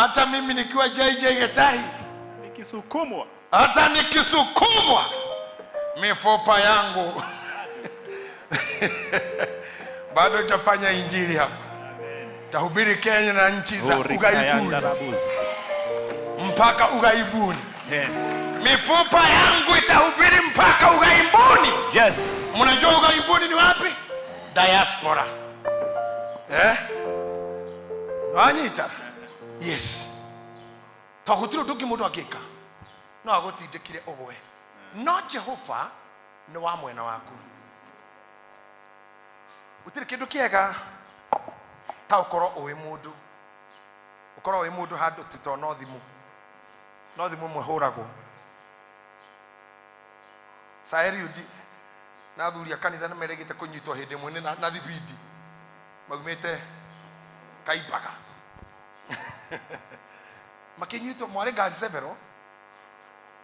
Hata mimi nikiwa GITAHI nikisukumwa, hata nikisukumwa mifupa yangu bado itafanya injili hapa. Tahubiri Kenya na nchi za ughaibuni mpaka ughaibuni. Yes. Mifupa yangu itahubiri mpaka ughaibuni. Yes. Mnajua ughaibuni ni wapi? Diaspora. Wanyita? Yes. Twagutiro tuki mundu akika. No agutindikire ogwe. No Jehova ni wa mwena waku. Utire kindu kiega ta ukoro uwi mundu. Ukoro uwi mundu handu tito no thimu. No thimu mwehuragwo. Saeri udi na thuria kanitha na meregete kunyitwo hindi mwene na thibidi. Magumete Kaibaga. Makinyitwo mware ngari severo.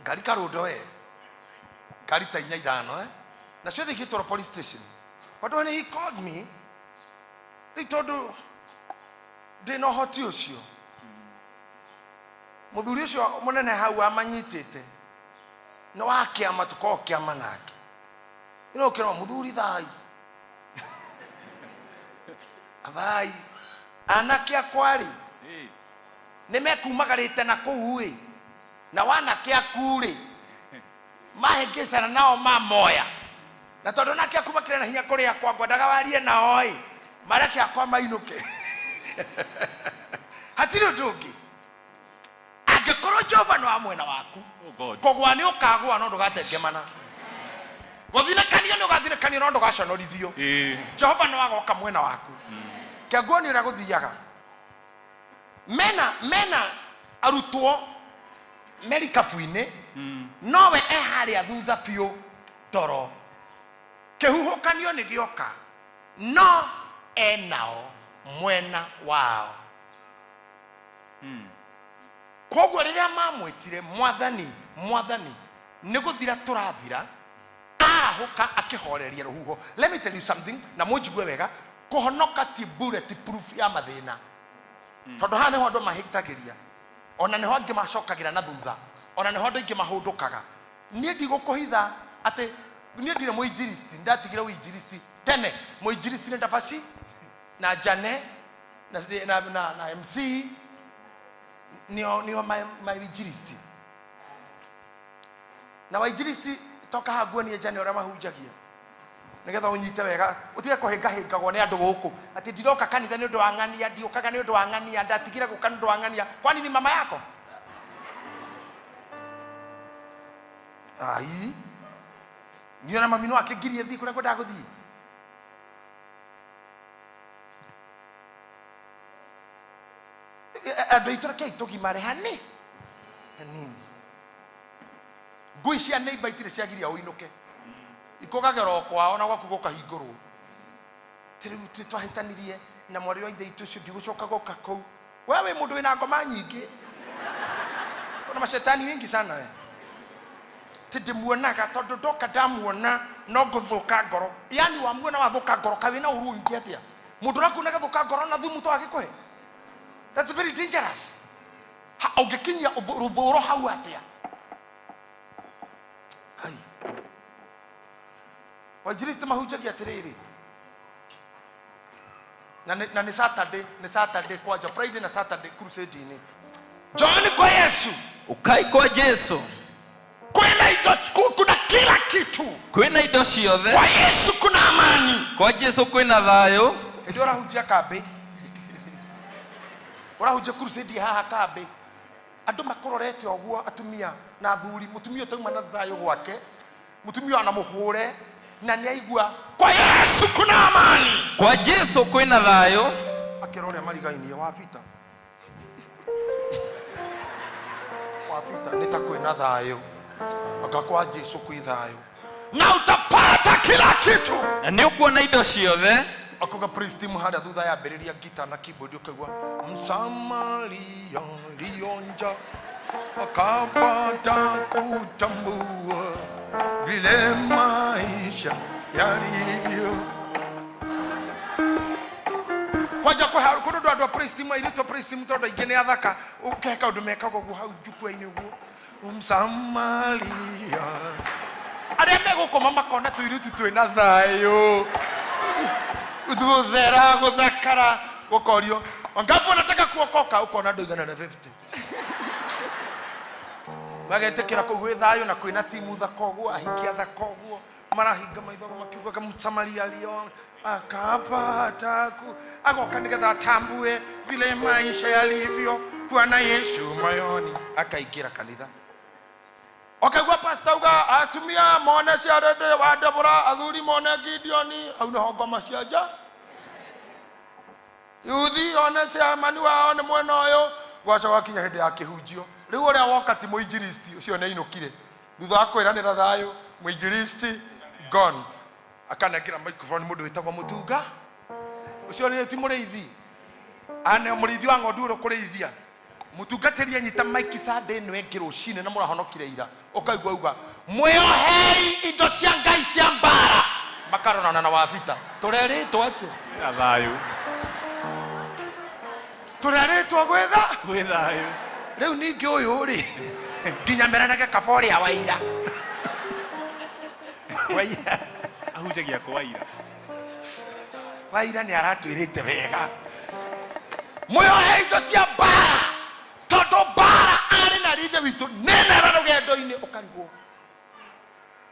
Ngari karundo ngari ta 5 na cio thigitwo police station. But when he called me, he told me they know how to use you. Muthuri ucio munene hau amanyitite no wake amatuko kiama nake. Ino kero muthuri thai. Athai anake akwari nimekumagarite na kuui na wanake akuri mahengecana nao mamoya na tondu nake akumakire na hinya kuria kwa ngwendaga warie nao mareke akwa mainuke. Hatiri ndungi angĩkorwo Jehova no amwena waku kogwa ni ukagwa no ndugatengemana guthirekanio ni ugathirekanio no ndugaconorithio. Jehova no agoka mwena waku kĩguo ni ũrĩa gũthiaga mena arutwo merikabu-inĩ nowe harĩa thutha biũ toro kĩhuhũkanio nĩ gĩoka no enao mwena wao. Koguo rĩrĩa mamwĩtire mwathani nĩ gũthira tũrathira arahuka akĩhoreria rũhuho. Let me tell you something na mũnjigue wega, kuhonoka ti bulletproof ya mathĩna. Tondu hana niho andu mahitagiria ona niho angi macokagira na thutha ona niho andu ingi mahundukaga. Nie ndigũkũhitha ati nie ndire muinjiristi ndatigire uinjiristi tene. Muinjiristi ni Ndabaci na Jane na MC nio my injiristi na wainjiristi toka haguo ni Jane ora mahunjagia nigetha unyite wega utige kuhingahingagwo ni andu guku ati ndiroka kanitha ni undu wa ng'ania ndiukaga ni undu wa ng'ania ndatigire guka ni undu wa ng'ania. Kwani ni mama yako? Ai niona mamino akigirie thi kuria kwenda guthii. Andu itura kei tugimare hanini ngui cia neighbor itire ciagiria uinuke ikogagero kwao na gwaku gukahingurwo. Tiri twahitanirie na mwari wa ithe itu cio ndigucoka goka kou. Wewe mundu wina ngoma nyingi kuna mashetani wengi sana we. Tindimuonaga tondu ndoka ndamuona no nguthuka ngoro. Yani wamuona wathuka ngoro kawe na urungi atia mundu raku na gathuka ngoro na thumu to agikuhe. That's very dangerous. Ungekinyia ruthuro hau atia. Hai wajiristi mahunjagia atiriri na ni Saturday kwaja Friday na Saturday crusade ni John kwa Yesu ukai kwa Yesu kwena ido kuna kila kitu kwena ido ciothe kwa Yesu kuna amani kwa Yesu kwena thayo ndio rahunjia kambe urahunjia crusade haha kambe andu makororete oguo atumia na athuri mutumia utauma na thayo gwake mutumia ana muhure na niaigua kwa Yesu kuna amani kwa Yesu kwena thayo akirore marigaini wa vita nitakwena thayo akakwa Yesu kwi thayo na utapata kila kitu na ni ukuona indo ciothe. Akoga priest muhada thutha ya beriria gita na keyboard ukagwa msamaria lionja akapata kutambua vile maisha yalivyo. kwaja kundu andu praise team airito praise team tondu ingi ni athaka ukeka undu mekaga guo hau njukua-ini guo Msamaria aria megukoma makona tuiritu twina thayo guthera guthakara gukorio wangapo nataka kuokoka ukona andu 150 bagetekera kugwe thayo na kwina timu thakoguo ahikia thakoguo marahinga maithogo makiugaga Msamaria alio akapata agoka nigetha atambue vile maisha yalivyo Bwana Yesu moyoni akaingira kanitha okaigua pastor uga atumia mone ciarende wa Debora athuri mone Gideoni au no ngoma cianja yuthi one cia mani wao ni mwena uyu gwacoka kinya hindi ya kihunjio riu uria woka ti muinjilisti ucio ni inukire thutha wa kwiranira thayo muinjilisti gone akanekira microphone mundu witagwo Mutunga ucio ni ti muriithi ane muriithi wa ng'ondu ro kurithia mutungatiri anyita maiki sande ino engiro cine na murahonokire ira ukaigwa uga mweohei indo cia ngai cia mbara makarona na wabita tureritwo atu na thayo tureritwo gwitha thayo riu ningi uyu ri nginya meranage kabori ya waira ahunjagia kwa waira ni aratwirite wega mweohei indo cia mbara tondu mbara ari na rithe witu nena rugendo-ini ukarigwo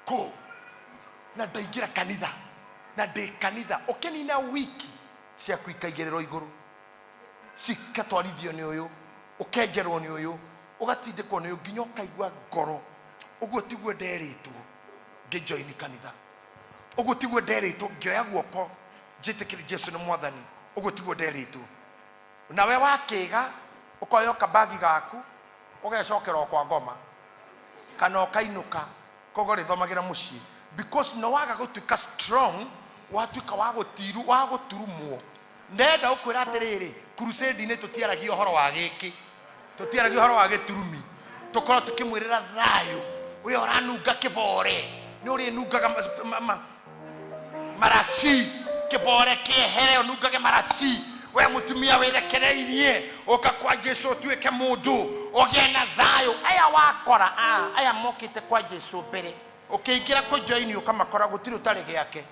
ko na ndaingira kanitha na ndi kanitha ukenina wiki cia kuikaigerero iguru cikatwarithio ni uyu ukenjerwo ni uyu ugatindikwo ni uyu nginya ukaigua ngoro uguo tiguo nderitwo ngijoini kanitha uguo tiguo nderitwo ngioya guoko njitikiri Jesu ni mwathani uguo tiguo nderitwo nawe wakiga ukoya kabagi gaku ugecokera kwa ngoma kana ukainuka kogo rithomagira mucii because no waga gutuika strong watuika wa guturumwo nenda ukwira atiriri crusade ni tutiaragia horo wa giki tutiaragia horo wa giturumi tukora tukimwirira thayo we oranunga kibore ni uri nungaga marasi kibore kiehere onungage marasi we mutumia wirekereirie oka kwa Jesu tuike mundu ogiena thayo aya wakora aya mokite kwa Jesu mbere ukiingira kujoini ukamakora gutiri utari giake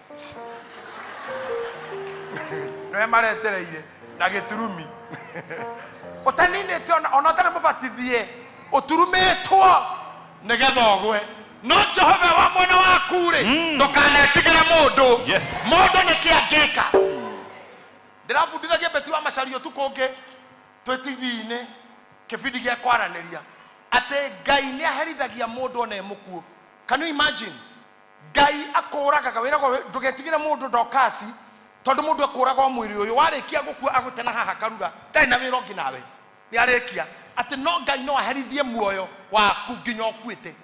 no maretereire na giturumi utaninite ona utari mubatithie uturumitwo nigetha no Jehova wa mwena waku ri ndukanetigire mundu mundu nikiangika ndirabundithagia beti wa macario tukungi twi TV-ini kibindi gia kwaraniria ati Ngai ni aherithagia mundu ona emukuo. Can you imagine Ngai akuragaga wiragwo ndugetigire mundu ndokasi tondu mundu akuragwo mwiri uyu warikia gukua agutena haha karuga ndai na wira ungi nawe ni arikia ati no Ngai no aherithie muoyo waku nginya okuite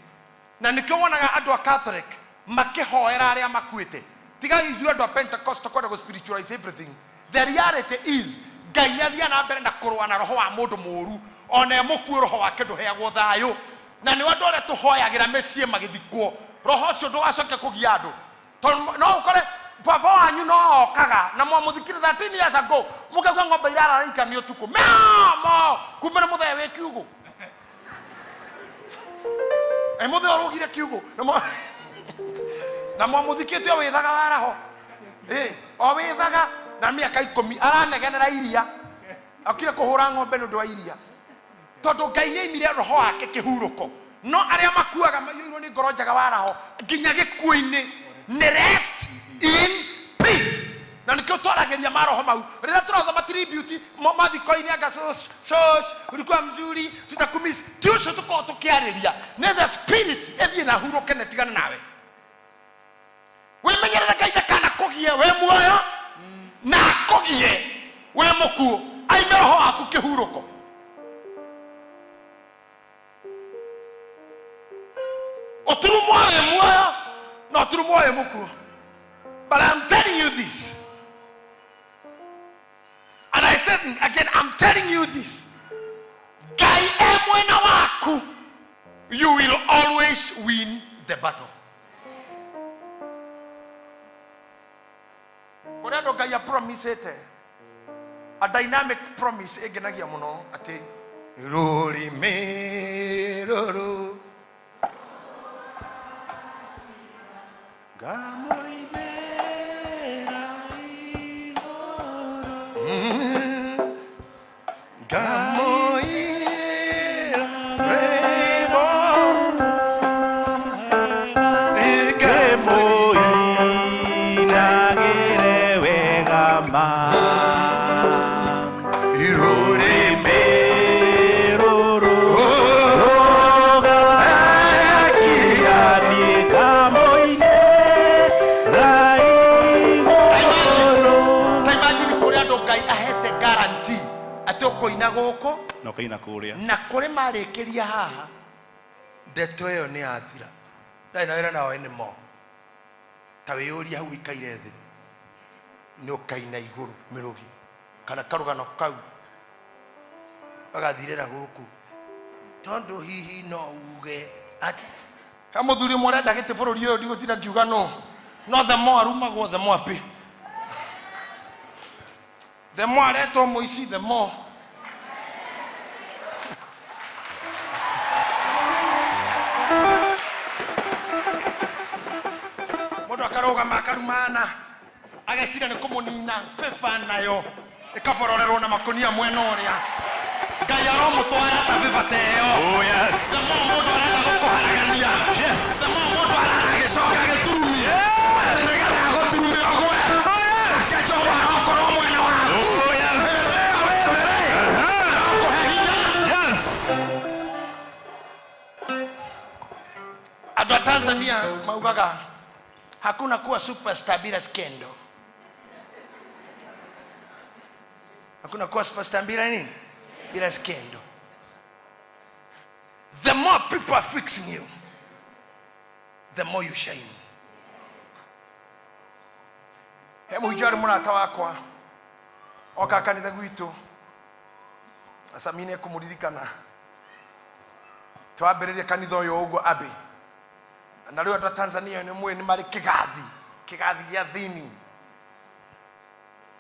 na nikio wonaga andu a Catholic makihoera aria makuite tiga ithuĩ andu a Pentecost kwenda go spiritualize everything. The reality is Ngai nyathia na mbere na kurwa na roho wa mundu muru ona emukuo roho wake nduheagwo thayo na ni wandu aria tuhoyagira mecii magithikwo roho ucio ndugacoke kugia andu no ukore baba wanyu no okaga na mwamuthikire 13 years ago mukagwa ng'ombe irararaika ni utuku mo kumbe na muthee wi kiugo muthee urugire kiugo na mwamuthikite withaga waraho o withaga na miaka 10 aranegenera iria akire kuhura ng'ombe nundu wa iria tondu Ngai ni aimire roho wake kihuruko no aria makuaga mayuirwo ni ngoro njaga waraho nginya gikuo-ini ni rest in peace na nikio twarageria maroho mau rira turathoma tribute mathiko-ini anga sos ulikuwa mzuri tutakumisi tucio tuko tukiariria ni the spirit ethie na huruke na tigana nawe wimenyerera Ngai ndakana kugie we muoyo na kugie we mukuo aime roho waku kihuruko oturumwo we muoyo na oturumwo we mukuo. But I'm telling you this, and I said again, I'm telling you this, Ngai mwena waku, you will always win the battle. Whatever Ngai promise it, a dynamic promise egenagia muno ati rurimi ruru gamoimera igoro gamoira rebo Gemoina gerewe gama irurimi ruru Kiani gamoine imagine kuri andu Ngai ahete guarantee ati ukoina guku no kaina kuria na kuri marikiria haha ndeto iyo ni athira ndai na wira nao ene mo ta wiyuria hau ikaire thi ni ukaina iguru mirugi kana karugano kau agathirira guku tondu hihi no uge ha muthuri murenda gite bururi uyu ndigutira kiuga no the more arumagwo the more pi the more areto muici the more mundu akarugama akarumana agecira ni kumunina fefa nayo ikabororerwo na makonia mwena uria Ngai aromutwara ta fefa teo Oh yes the more mundu arenda gukuharagania Yes the more mundu arenda gicoka giturumie nigetha guturumia gwe agacoka akorwo mwena waku Oh yes Yes Andu a Tanzania maugaga hakuna kuwa superstar bila skendo. Hakuna kuwa superstar bila nini? Bila skendo. The more people are fixing you, the more you shine. Hemu hijari murata wakwa oka kanitha gwitu asamine kumuririkana twambiririe kanitha uyu uguo abi na riu andu a Tanzania ni mwe ni mari kigathi gia thini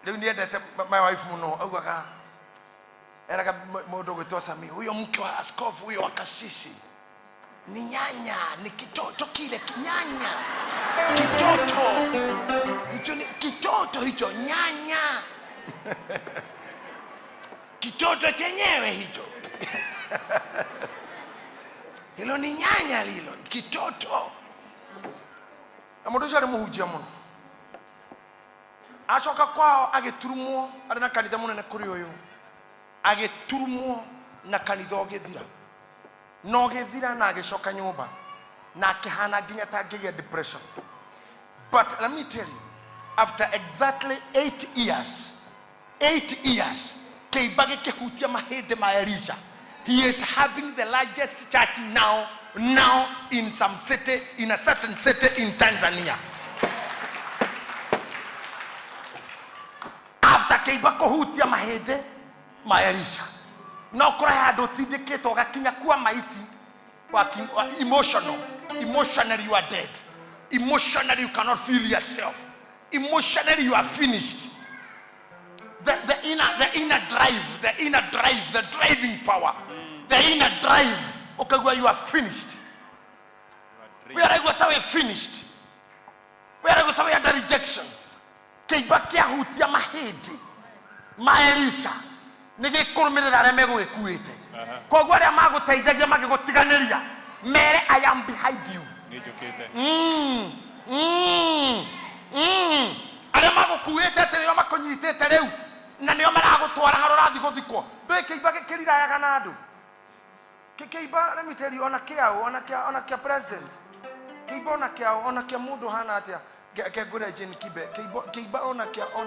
riu ni endete my wife muno augaga eraga mundu gwitwo Sami huyo mke wa askofu huyo wa kasisi ni nyanya ni kitoto kile kinyanya kitoto hicho ni kitoto hicho nyanya kitoto chenyewe hicho hilo ni nyanya lilo kitoto na mundu ucio ari muhunjia muno acoka kwao agiturumwo ari na kanitha munene kuri uyu agiturumwo na kanitha ugithira no githira na agicoka nyumba na akihana nginya ta ngigia depression. But let me tell you, after exactly 8 years keibage kehutia mahede ma Elisha, he is having the largest church now in some city, in a certain city in Tanzania. After keibako hutia mahede ma Elisha, no kura hado tidiketo gakinya kuwa maiti emotionally you are dead, emotionally you cannot feel yourself, emotionally you are finished. The inner drive, the driving power, the inner drive. Okay, where you are finished. Where I got away finished. Where I got away under rejection. Keibakia hutia mahedi, Elisha. Nige kurumira remego ekuete. Kwa gwa ya mago taijagia magego tiganeria. Mere I am behind you. Aremago kuete tere yo makonyite tereu. Na niyo marago twara harorathi guthikwo. Ndwe keiba kirira ya ganadu. Keiba let me tell you ona kia president. Keiba ona kia mundu hana atia. Kegure jeni kibe. Keiba ona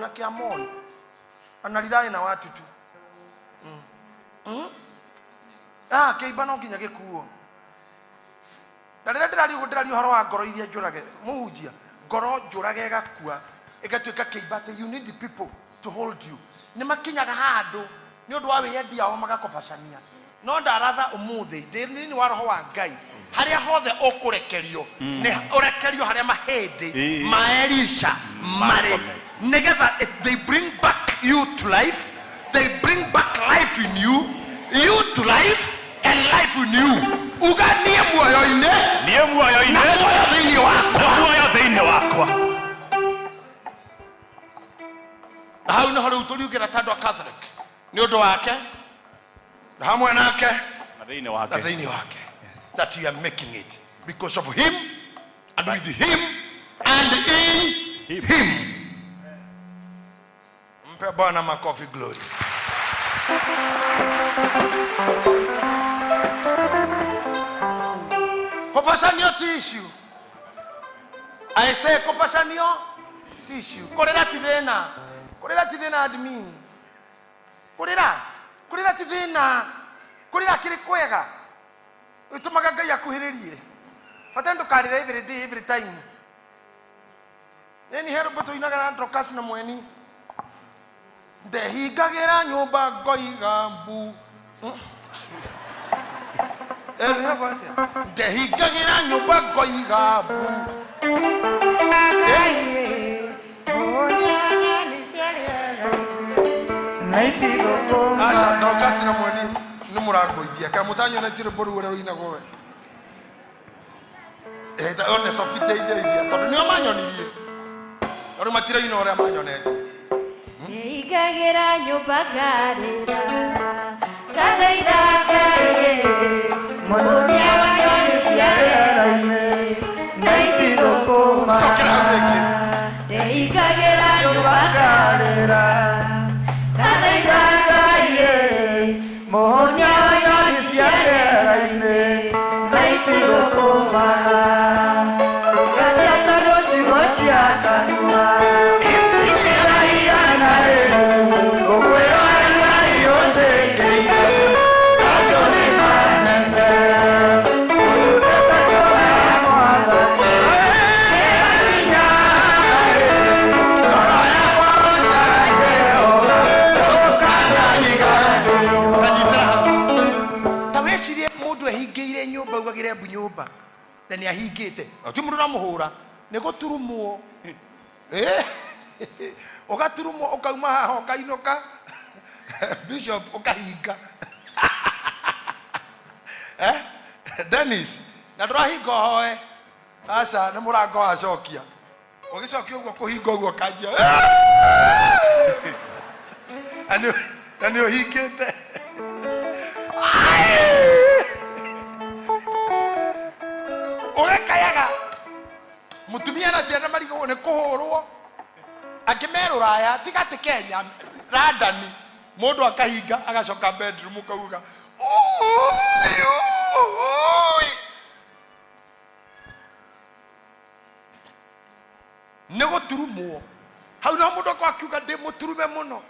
kia moi. Analirai na watu tu. Keiba no nginya gikuo. Ndirari horo wa ngoro iria njurage muhunjia ngoro njurage gakua igatuika keiba te you need the people to hold you ni makinyaga handu ni undu wa wiyendi ao magakobacania no ndaratha umuthi ni wa roho wa Ngai haria hothe ukurekerio ni urekerio haria mahedi ma Elisha mare nigetha they bring back you to life, they bring back life in you, you to life, and life in you. Uganie muoyo ine. Nie muoyo ine. Na muoyo thini wakwa. Na muoyo thini wakwa. Hau no hori uturiukira tandwa Catholic. Ni undu wake. Na hamwe nake. Na thini wake. Na thini wake. Yes. That you are making it because of him and with him and in him. Mpe Bwana makofi glory. Kofashanio tissue. I say kofashanio tissue. Korera tidena. Korera tidena admin. Korera tidena. Korera kiri kwega. Utumaga Ngai akuhiririe. Patendo karira every day every time. Eni hero boto inaga na ndrokas na mweni. Ndehingagira nyumba ngoiga mbu. Ndehingagira nyumba ngoiga mbu. Asa ndrokas na mweni nimuragoithia ka mutanyo na tire boru wera ina gowe. Ta one sofite ide tondu ni amanyonirie. Ori matira ino ore amanyonete. Ndehingagira nyumba ngarira ngathaitha Ngai mũthũkia wa nyoni cia rĩera-inĩ na itigũkũma. Ndehingagira nyumba ngarira ngathaitha Ngai mũthũkia wa nyoni cia rĩera-inĩ na itigũkũma. Ngathia tondũ ciugo cia kanua nyumba na ni ahingite ati mundu na muhura ni guturumwo ugaturumwo ukauma haha ukainuka bishop ukahinga Dennis na ndurahinga hoe asa ni murango acokia ugicokia uguo kuhinga uguo kanjia ani uhingite urekayaga mutumia na ciana marigo ne kuhurwo akimerura aya tigati Kenya Radani mundu akahinga agacoka bedroom kauga ne guturumwo hau no mundu kwa kiuga ndi muturume muno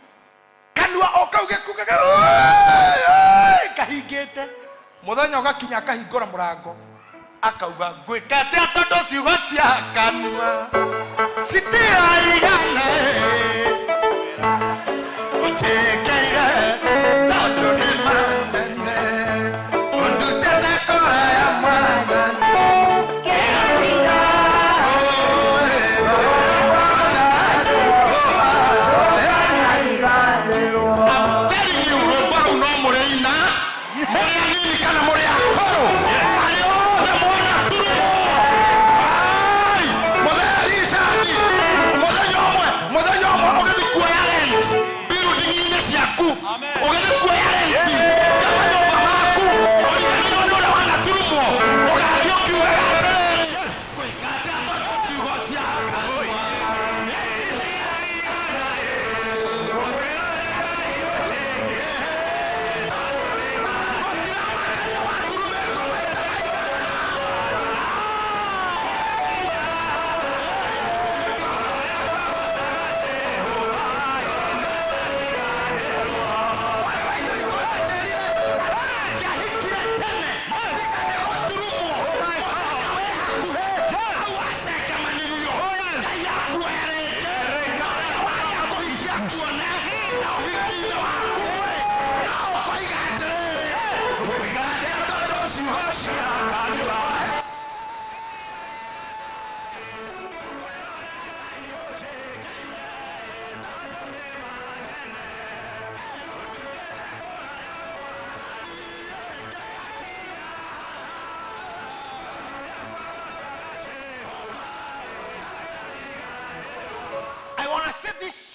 kanua okauge kuga kahingite muthenya ugakinya kahingura murango akauga gwika atia tondu ciugo cia kanua citiraigana uchekeire tondu ni manene undutete koraya mwathani kĩgathira I'm telling you, rwĩmbo rũu no mũrĩina mũrĩ anini kana mũrĩ akũrũ. Muthenya umwe ũgĩthiĩ kuoya rent building-inĩ ciaku, ũgĩthiĩ kuoya rent cia manyũmba maku, ũriganĩirwo nĩ ũrĩa wanaturumwo, ũgathiĩ ũkiugaga atĩrĩrĩ gwĩka atĩa tondu ciugo cia kanua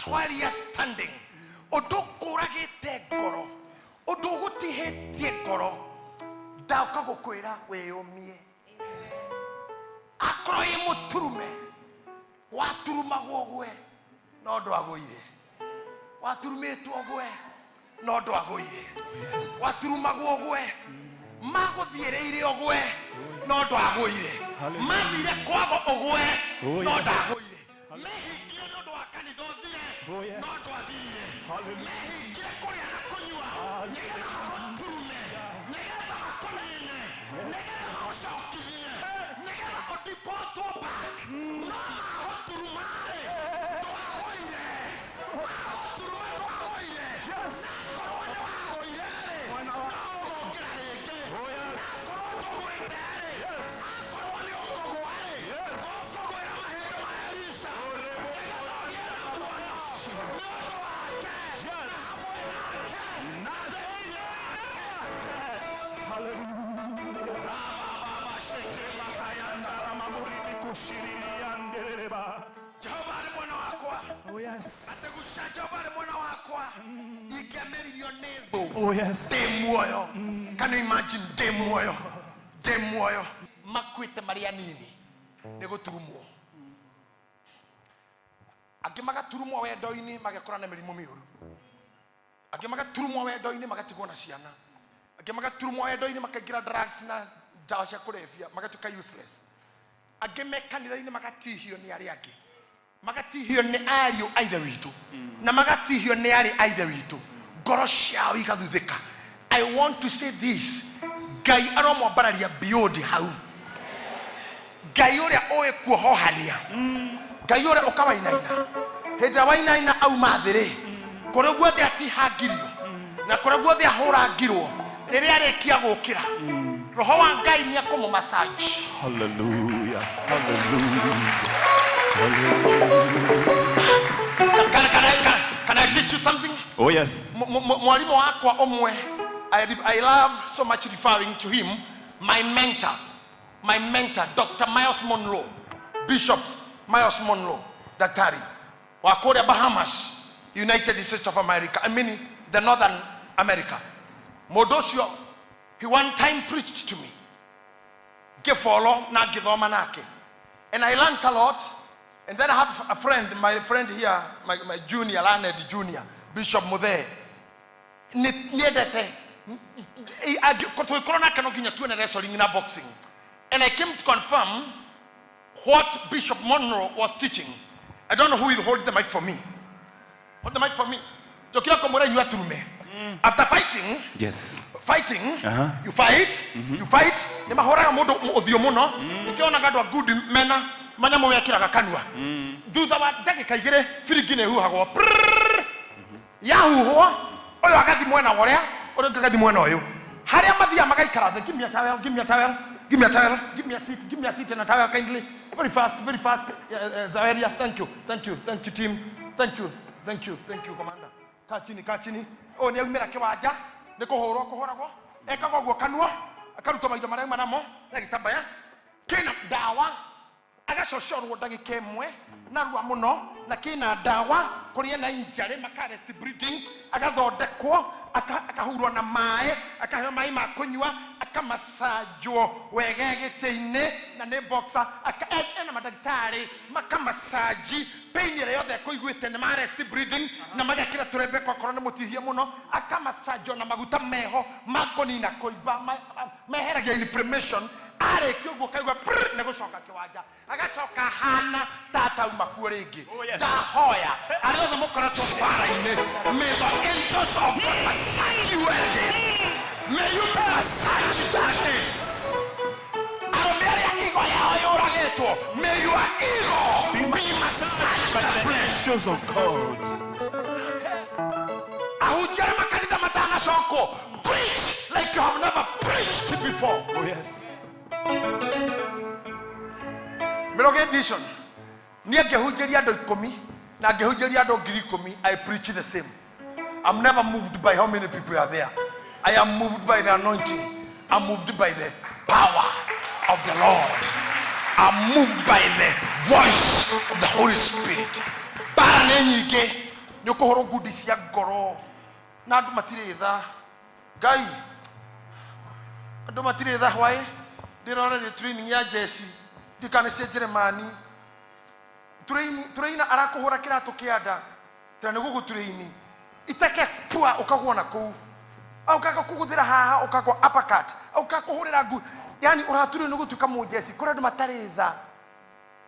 is while you are standing. Odo kuragite goro. Odo gutihetie goro. Dauka gukwira weyomie. Akoro imuturume. Waturuma gogwe. Nodo agoire. Waturume tu ogwe. Nodo agoire. Waturuma gogwe. Mago thiereire ogwe. Nodo agoire. Mathire kwago ogwe. Nodo agoire. Mehingire nodo akanitho thire. Nodo athire. Mehingire kuria na kunyua. Nigetha maguturume. Nigetha makonene. Nigetha magucokirie. Nigetha udipotwo back. No maguturumare. Ndwagoire. Maguturumare ndwagoire. Nakorwo nĩ wagoire. No ũgũkĩra rĩngĩ. Nakorwo ndũgwĩte-rĩ. Akorwo nĩ ũkũgwa-rĩ. Ũkũgwĩra mahĩndĩ ma Elisha. Nĩgetha ũgĩe na muoyo. Nĩ ũndũ wake. Na hamwe nake. Jehova arĩ mwena wakwa. Ategusha Jehova arĩ mwena wakwa. Ingĩamĩririo nĩ thũ. Ndĩ muoyo. Can you imagine ndĩ muoyo? Ndĩ muoyo. Makuĩte marĩ anini. Nĩ gũturumwo. Angĩ magaturumwo wendo-inĩ magekora na mĩrimũ mĩũru. Angĩ magaturumwo wendo-inĩ magatigwo na ciana. Angĩ magaturumwo wendo-inĩ makaingĩra drugs na ndawa cia kũrebia magatuĩka useless. Angĩ me kanitha-inĩ magatihio nĩ arĩa angĩ. Magatihio nĩ ariũ a ithe witũ. Na magatihio nĩ arĩ a ithe witũ. Ngoro ciao igathuthĩka. I want to say this. Ngai aromwambararia beyond hau. Ngai ũrĩa ũĩ kuohohania. Ngai ũrĩa ũkawainaina. Hĩndĩ ĩrĩa wainaina auma thĩ-rĩ, kũrĩa guothe atihangirio na kũrĩa guothe ahũrangirwo, rĩrĩa arĩkia gũkĩra, roho wa Ngai nĩ akũmũmassage. Hallelujah. Hallelujah. Can I teach you something? Oh yes. Mwalimu wakwa omwe, I love so much referring to him, my mentor, Dr. Miles Monroe, Bishop Miles Monroe, Daktari, Wakoria Bahamas, United States of America, I mean the Northern America. Modosio, he one time preached to me. Gefolo na githoma nake. And I learned a lot. And then I have a friend, my friend here, my junior, Leonard Junior, Bishop Muthe. Niedete. Corona cannot get to wrestling in boxing. And I came to confirm what Bishop Monroe was teaching. I don't know who will hold the mic for me. Hold the mic for me. After fighting, Yes. fighting, you fight, you fight. Nemahoraga mundu uthio muno. Nikiona gadwa good mena manyamo wekiraga kanua. Thutha wa ndagika igire firingi ne huhagwo. Yahuhwo oyo agathi mwena woria, oyo agathi mwena oyo. Haria mathia magaikara the give me a towel, give me a towel, give me a towel, give me a seat and a towel kindly. Very fast, Zaweria. Thank you team. Thank you, commander. Kachini. O ni umira kiwanja ni kuhoragwo ekagwo gwo kanua akaruta maido marĩa manamo na gitabaya kina dawa agacocorwo ndagika ĩmwe na rua muno na kina dawa kũrĩa na injury makarest breathing agathondekwo akahurwo na maĩ akaheo maĩ ma kũnyua akamasajwo wega gĩtĩ-inĩ na nĩ boxer ena madagĩtarĩ makamasaji pain ĩrĩa yothe kũiguĩte nĩ marest breathing na magekĩra tũrembeko korwo nĩ mũtihie mũno akamasajwo na maguta meho makũnina kũimba meheragia inflammation arĩkia ũguo kaigua nĩ gũcoka kĩwanja agacoka hana tatauma kuo rĩngĩ ndahoya arĩa othe mũkoretwo mbara-inĩ may the angels of God massage you again. May you be massaged again. Arũme arĩa igo yao yũragĩtwo, may your ego be massaged afresh. Angels of God. Ahunjia arĩa makanitha matanacokwo, preach like you have never preached before. Oh yes. Miroge edition. Niĩ ngĩhunjĩria andũ 10 na ngĩhunjĩria andũ 10,000, I preach the same. I'm never moved by how many people are there. I am moved by the anointing. I'm moved by the power of the Lord. I'm moved by the voice of the Holy Spirit. Bara nĩ nyingĩ nĩ ũkũhũrwo ngundi cia ngoro na andũ matirĩ tha Ngai andũ matirĩ tha hwaĩ ndĩrorerio training ya jeshi ndikane cia Jeremani turaina arakũhũra kĩratũ kĩanda tena nĩ gũgũturaini iteke pua ũkagwo na kũu au kaka kuguthira haha ukagwa uppercut au kakuhurira ngu yani uraturi ni gutuika mujesi kuri andu matari tha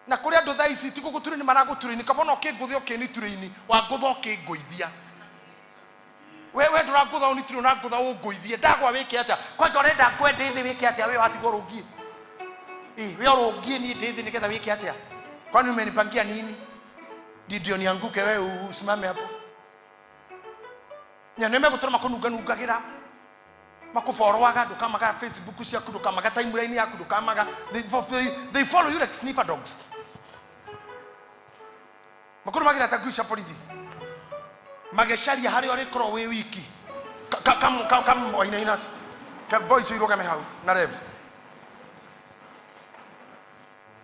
na kuri andu tha ici tikuguturi ni maraguturi ni kabona ukiguthia ukinituri-ini wa ngutha ukinguithia wewe nduragutha unituri na ngutha unguithie ndagwa wiki atia kwanja urenda kwende thi wiki atia wewe watigwo rungie wewe rungie ni ndithi nigetha wiki atia kwani umenipangia nini ndio nianguke wewe usimame hapo nyaneme gutara makunungagira makuforwaga ndukamaga Facebook cia kudukamaga timeline ya kudukamaga they follow you like sniffer dogs makurumagira taguisha polithi magesharia hari ori kro we wiki kam oinaina ka boys iroga me hau na rev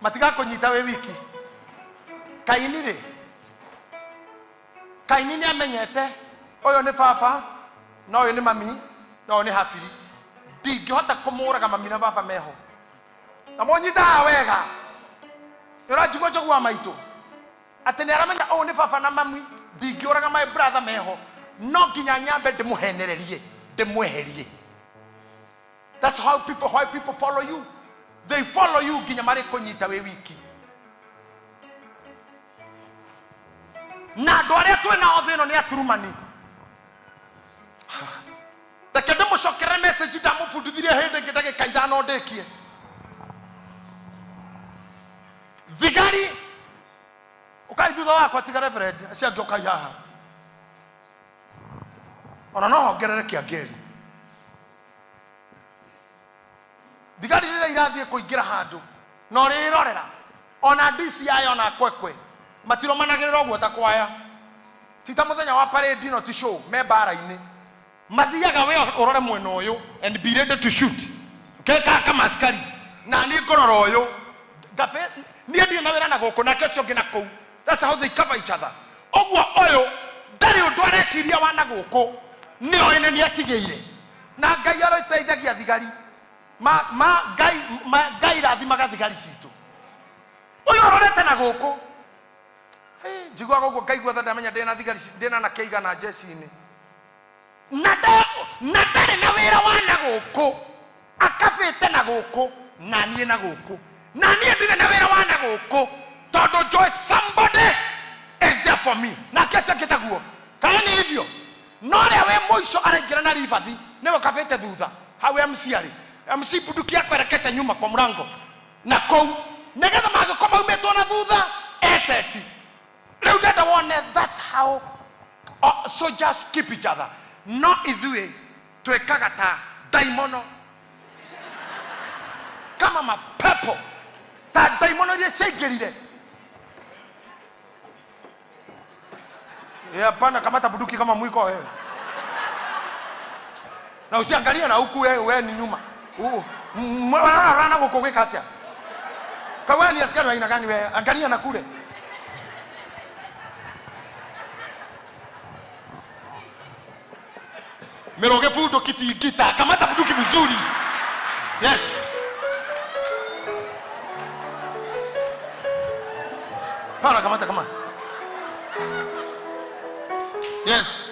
matiga kunyita we wiki kaini ni amenyete oyo ni baba na oyo ni mami na oyo ni hafiri ndingĩhota kũmũraga mami na baba meho na mũnyitaga wega ũranjigua njogu wa maitũ atĩ nĩ aramenya oyo ni baba na mami ndingĩũraga my brother meho no nginya nyambe ndĩmweherie that's how people follow you they follow you nginya marĩ kũnyita wĩ wiki na andũ arĩa twĩnao thĩ ĩno nĩ aturumani reke ndĩmũcokere message ndamũbundithirie hĩndĩ ĩngĩ ndagĩka ithano ndĩkie thigari ũkai thutha wakwa tiga reverend acio angĩ ũkai haha ona no hongerere kĩangeri thigari rĩrĩa irathiĩ kũingĩra handũ na ũrĩrorera ona DCI ona kwekwe matiromanagĩrĩra ũguo ta kwaya tita mũthenya wa parade no ti show me bara-inĩ mathiaga we urore mwena uyu and be ready to shoot okay kama askari na ni ngorora uyu gafe ni ndi na wera na guku na kesho ngina kuu that's how they cover each other ogwa uyu ndari undu areciria wa na guku ni oine ni atigeire na Ngai aroiteithagia thigari Ngai rathimaga thigari citu uyu urorete na guku njigwa guku ngaigua tha ndamenya ndina thigari ndina na keiga na jeshi-ini nadare na wera wana guku akafete na guku na nie na guku na nie ndire na wera wana guku todo joy somebody is there for me na kesha kitaguo kana ni hivyo no ria we moisho araingira na rifathi niwe kafete thutha hawe MC budukia kwerekesha nyuma kwa mlango na kou negetha magikoma umetwo na thutha eseti riu ndenda wone that's how soldiers keep each other no ithuĩ twĩkaga ta daimono kama mapepo ta daimono iria ciaingĩrire hapana kamata bunduki kama mwiko wewe na usiangalie na huku wewe ni nyuma rana gũkũgĩka atĩa kawe ni askari wa aina gani wewe angalia na kule Meroge fundo kitigita kamata bunduki vizuri yes para kamata kama yes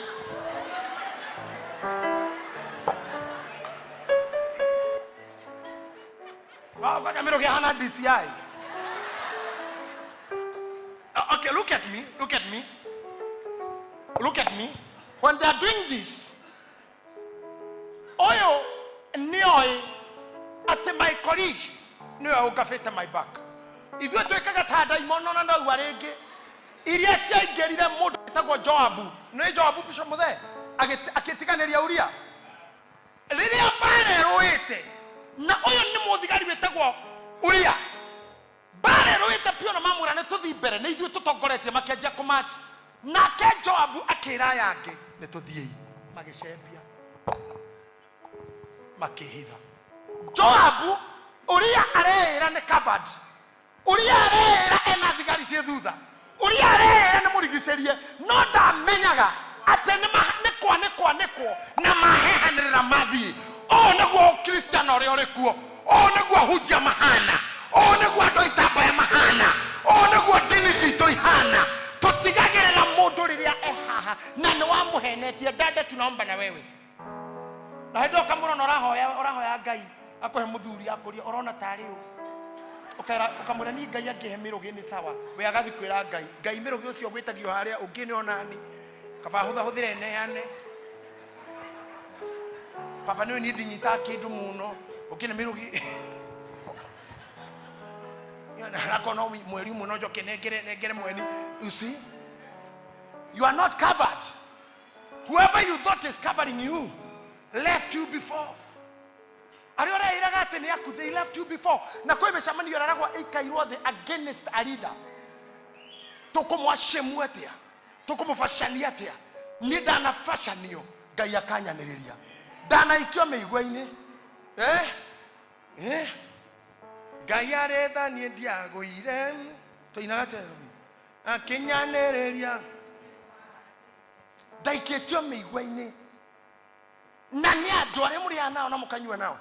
fanya Meroge hana DCI okay look at me when they are doing this oyo nioi ate my colleague niwe ukafete my back ithuĩ twĩkaga ta daimono na ndau arĩngĩ iria ciaingĩrire mũndũ etagwo Joabu nĩ Joabu bico mũthe agĩtiganĩria Uria rĩrĩa barerũĩte na ũyũ nĩ mũthigari wĩtagwo Uria barerũĩte pio na mamũra nĩ tũthiĩ mbere nĩ ithuĩ tũtongoretie makĩanjia kũmatch nake Joabu akĩra yangĩ nĩ tũthiĩ magĩcembia makihitha Joabu Uria arera ne covered Uria arera ena thigari cia thutha Uriare na murigicerie no ndamenyaga ate nekwo na mahehanirira mathi o naguo Kristiano uri uri kuo o naguo hujia mahana o naguo andu itambaya mahana o naguo dini citũ ihana tutigagirira mundu riria ehaha na ni wamuhenetie ndande tunaomba na wewe na hendo kamurona urahoya Ngai akuhe muthuri akuria urona tari u ukamwira ni Ngai angihe mirugi ni sawa we agathi kwira Ngai mirugi ucio gwitagio haria ungi ni onani kaba huthire neane baba ni ni ndinyita kindu muno ukine mirugi yana harako mweri muno njoke negere mweni. You see, you are not covered. Whoever you thought is covering you left you before. Ariora iraga atene yaku, they left you before. Na kwa imeshamani yoraragwa ikairwo the against a leader. Tokomwashemu atia, tokomufashania atia. Ni dana fashanio Ngai akanyaniriria. Dana ikio meigwa-ini. Ngai aretha nie ndiagũire. Toinaga te akinyaniriria. Ndaikĩtio meigwa-ini. Na ni andu aria muri anao na mukanyua nao.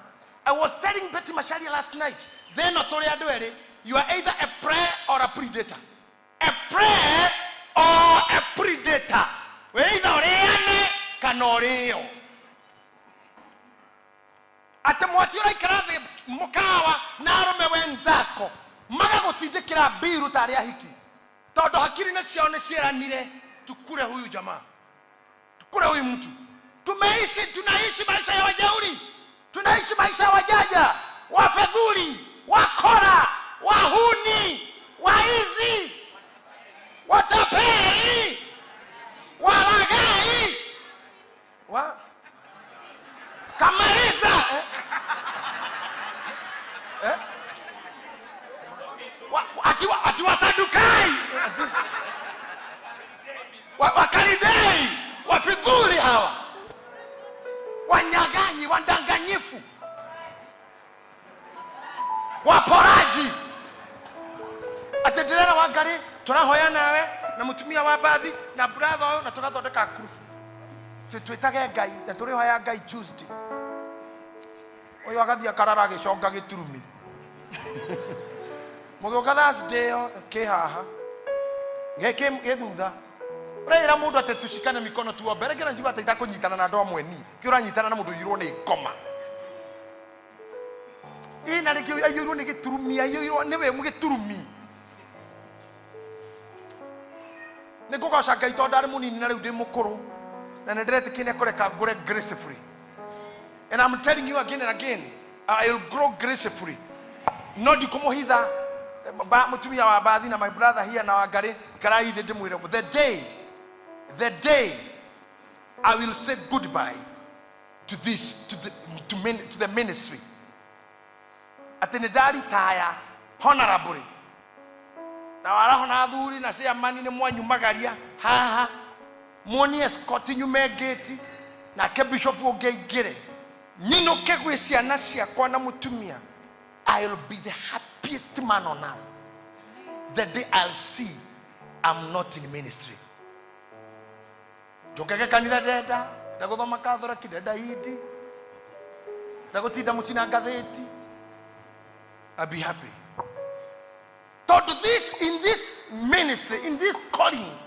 I was telling Betty Masharia last night, then otori andu eri, you are either a prey or a predator. A prey or a predator. We either oreane kana oreo. Ate mwati uraikara thi mukawa na arume wenzako magagutindikira biru tari ahiki. Tondu hakiri na ciao ni ciranire tukure huyu jamaa. Tukure huyu mtu. Tunaishi maisha ya wajauri. Tunaishi maisha ya wajaja, wafedhuli, wakora, wahuni, waizi, watapeli, walaghai, kamariza, ati wasadukai, wakalidei, wafedhuli hawa. Wanyaganyi, wandanganyifu, waporaji. Atedirera wa Ngari turahoya nawe na mutumia wa bathi na brother na tugathondeka kurufu twitage Ngai na turihoya Ngai Tuesday. Oyo agathia karara giconga giturumi mugoka Thursday kihaha ngeke githutha Reira mundu ate tushikane mikono tuombe. Regera njiwa ate itakunyitana na ndoa mweni. Kiuranyitana na mundu yirwo ni ngoma. Ina riki yirwo ni giturumi, yirwo ni we mugiturumi. Nikugoca Ngai tondu ari munini na riu ndi mukuru. Na ndirete kine kureka ngure gracefully. And I'm telling you again and again, I will grow gracefully. No dikumuhitha mutumia wa bathi na my brother here na wa Ngari karai the ndimwire the day I will say goodbye to this, to the ministry. Atenedari taya, honorably. Na warahona athuri na cia mani ni mwanyumagaria haha. Moni escort nyume gate na ke bishop ogeigire. Nyino kegwe ciana ciakwa na mutumia. I'll be the happiest man on earth. The day I'll see I'm not in ministry. Jokeke kanitha deda, ndaguthoma kathora kideda hidi. Ndagutinda mucina ngatheti. I'll be happy. Thought in this ministry, in this calling,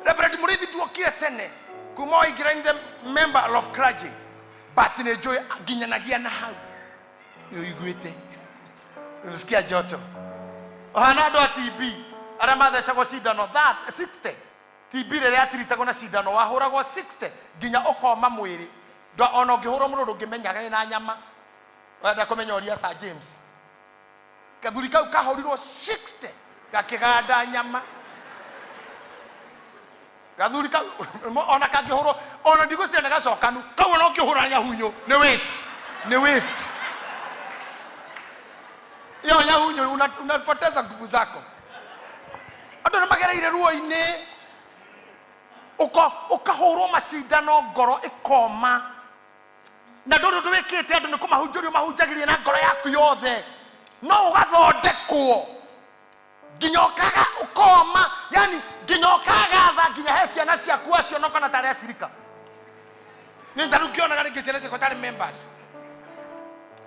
Reverend Murithi tuokire tene, kumo igira the member of clergy, but in a joy ginyanagia na hau. Yo igwete. Unasikia joto. Ohanado wa TB, aramadhesha kwa shidano that 60. TB rere atiritago na shidano wahuragwo 60 ginya ukoma mwiri. Ndo ono ngihurwo mururu ngimenyaga na nyama. Wenda kumenya uria Sir James. Kathuri kau kahorirwo 60 gakiganda nyama. Kathuri kau ona kangihurwo ona ndigusire na gacokanu kau ona ngihura nyahunyo ni waste. Ni waste. Yo nyahunyo unapoteza nguvu zako. Andu na magereire ruo-ini ukahurwo macindano ngoro ikoma. Na ndu wikite andu nikumahunjurio mahunjagirie na ngoro yaku yothe. No ugathondekwo ginyokaga ukoma yani ginyokaga tha ginya hesia na cia kuacio no kana tare acirika ni ndarukiona gari gicene secretary members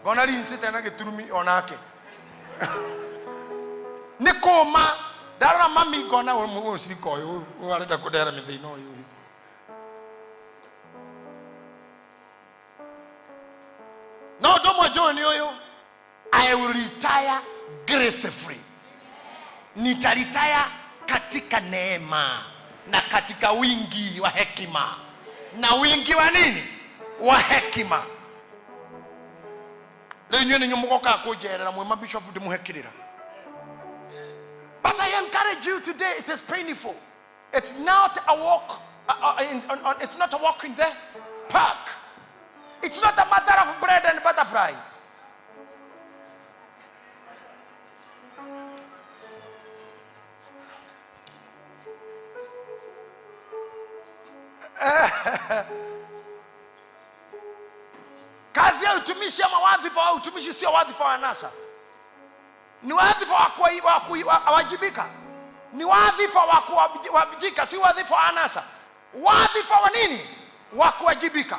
gona rinse tena giturumi onake ni koma darora mami gona ucirika uyu arenda kudera mithino uyu no domo John uyu I will retire gracefully. Nitaritaya katika neema na katika wingi wa hekima. Na wingi wa nini? Wa hekima. Leo nyinyi nyumukoka kujerera mwe bishop de muhekirira. But I encourage you today, it is painful. It's not a walk it's not a walk in the park. It's not a matter of bread and butterfly. Kazi ya utumishi ama wadhifa wa utumishi sio wadhifa wa anasa. Ni wadhifa wa kuwajibika. Ni wadhifa wa kuwajibika, si wadhifa wa anasa. Wadhifa wa nini? Wa kuwajibika.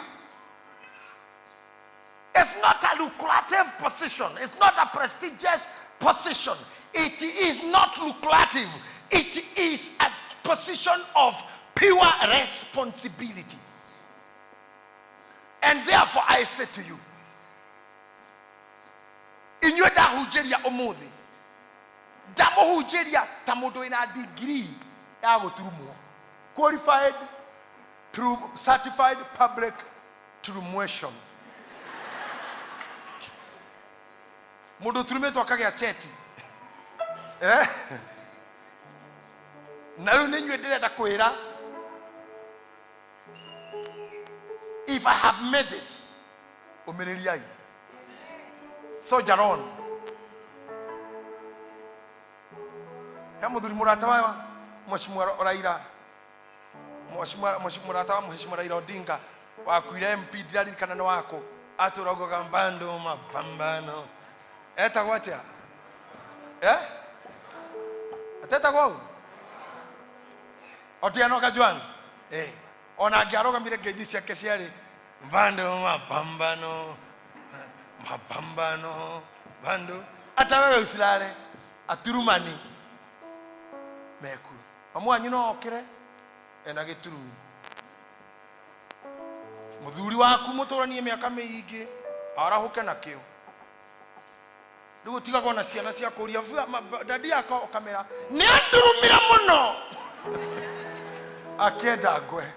It's not a lucrative position. It's not a prestigious position. It is not lucrative. It is a position of pure responsibility. And therefore I say to you, inywe da hujeria omuthi damo hujeria tamudo ina degree ya guturumwo qualified through certified public trumwation mudo turumetwa kagya cheti nayo ninywe ndirenda kwira if I have made it, umeneliai. Soldier on. Ya mudhuri murata wa Mheshimiwa Raila. Mheshimiwa Raila Odinga wa kuile MP dirali kanano wako. Atorogo gambando mapambano. Eta gwatia. Ateta kwao. Otiano kajwan. Ona giaroga mire gejisi akesiari mbando mapambano bando hata wewe usilale aturumani meku amwanyu no okire ena giturumi muthuri waku muturanie miaka miingi arahuke nakio ndugu tiga kona ciana cia kuria dadi yako kamera ni andurumira muno akenda ngwe